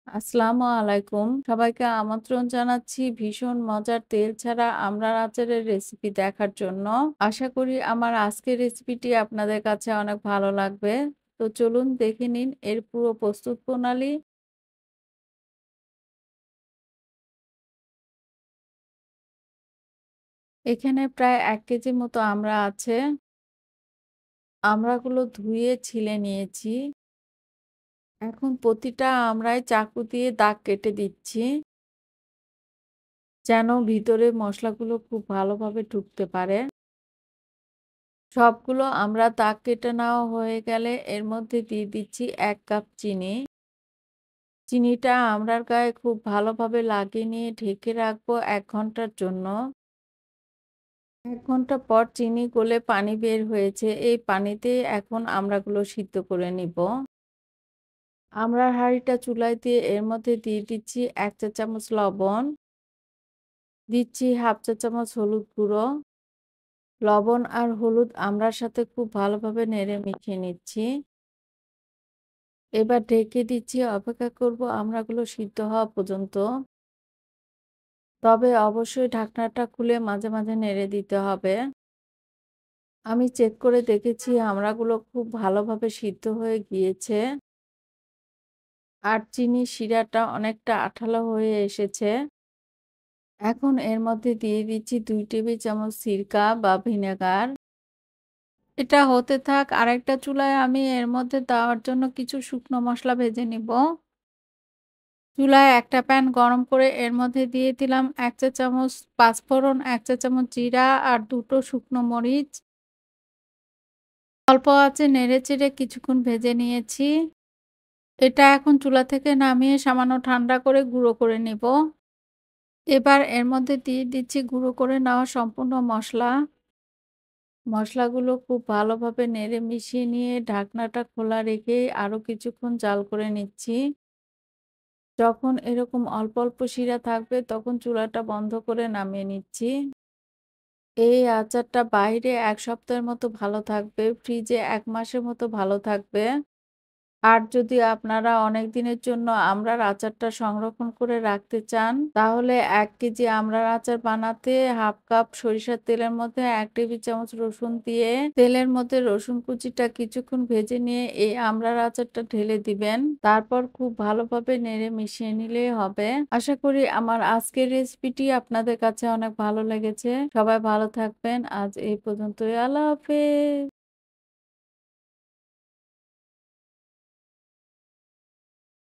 আসসালামু আলাইকুম। সবাইকে আমন্ত্রণ জানাচ্ছি ভীষণ মজার তেল ছাড়া আমড়ার আচারের রেসিপি দেখার জন্য। আশা করি আমার আজকের রেসিপিটি আপনাদের কাছে অনেক ভালো লাগবে। তো চলুন দেখে নিন এর পুরো প্রস্তুত প্রণালী। এখানে প্রায় ১ কেজি মতো আমড়া আছে। আমড়াগুলো ধুয়ে ছিলে নিয়েছি। এখন প্রতিটা আমড়ায় চাকু দিয়ে দাগ কেটে দিচ্ছি। যেন ভিতরে মসলাগুলো খুব ভালোভাবে ঢুকতে পারে। সবগুলো আমরা দাগ কেটে নেওয়া হয়ে গেলে এর মধ্যে দিয়ে দিচ্ছি ১ কাপ চিনি। চিনিটা আমড়ার গায়ে খুব ভালোভাবে লাগিয়ে নিয়ে ঢেকে রাখবো ১ ঘন্টার জন্য। ১ ঘন্টা পর চিনি গলে পানি বের হয়েছে। এই পানিতে এখন আমড়াগুলো সিদ্ধ করে নিব। আমড়ার হাঁড়িটা চুলায় দিয়ে এর মধ্যে দিয়ে দিচ্ছি ১ চা চামচ লবণ, দিচ্ছি ১/২ চা চামচ হলুদ গুঁড়ো। লবণ আর হলুদ আমড়ার সাথে খুব ভালোভাবে নেড়ে মিশিয়ে নিচ্ছি। এবার ঢেকে দিচ্ছি, অপেক্ষা করব আমড়াগুলো সিদ্ধ হওয়া পর্যন্ত। তবে অবশ্যই ঢাকনাটা খুলে মাঝে, মাঝে নেড়ে দিতে হবে। আমি চেক করে দেখেছি আমড়াগুলো খুব ভালোভাবে সিদ্ধ হয়ে গিয়েছে। আর চিনির শিরাটা অনেকটা আঠালো হয়ে এসেছে। এখন এর মধ্যে দিয়ে দিচ্ছি ২ টেবিল চামচ সিরকা বা ভিনেগার। এটা হতে থাক, আরেকটা চুলায় আমি এর মধ্যে দেওয়ার জন্য কিছু শুকনো মসলা ভেজে নিব। চুলায় একটা প্যান গরম করে এর মধ্যে দিয়ে দিলাম ১ চা চামচ পাঁচফোড়ন, ১ চা চামচ জিরা আর ২ টো শুকনো মরিচ। অল্প আঁচে নেড়েচেড়ে কিছুক্ষণ ভেজে নিয়েছি। এটা এখন চুলা থেকে নামিয়ে সামান্য ঠান্ডা করে গুঁড়ো করে নিব। এবার এর মধ্যে দিয়ে দিচ্ছি গুঁড়ো করে নেওয়া সম্পূর্ণ মসলা। মসলাগুলো খুব ভালোভাবে নেড়ে মিশিয়ে নিয়ে ঢাকনাটা খোলা রেখেই আরো কিছুক্ষণ জাল করে নিচ্ছি। যখন এরকম অল্প, অল্প শিরা থাকবে তখন চুলাটা বন্ধ করে নামিয়ে নিচ্ছি। এই আচারটা বাইরে ১ সপ্তাহের মতো ভালো থাকবে, ফ্রিজে ১ মাসের মতো ভালো থাকবে। আর যদি আপনারা অনেক দিনের জন্য আমড়ার আচারটা সংরক্ষণ করে রাখতে চান, তাহলে ১ কেজি আমড়ার আচার বানাতে ১/২ কাপ সরিষার তেলের মধ্যে ১ টেবিল চামচ রসুন দিয়ে তেলের মধ্যে রসুন কুচিটা কিছুক্ষণ ভেজে নিয়ে এই আমড়ার আচারটা ঢেলে দিবেন। তারপর খুব ভালোভাবে নেড়ে মিশিয়ে নিলেই হবে। আশা করি আমার আজকের রেসিপিটি আপনাদের কাছে অনেক ভালো লেগেছে। সবাই ভালো থাকবেন। আজ এই পর্যন্তই। আল্লাহ হাফেজ।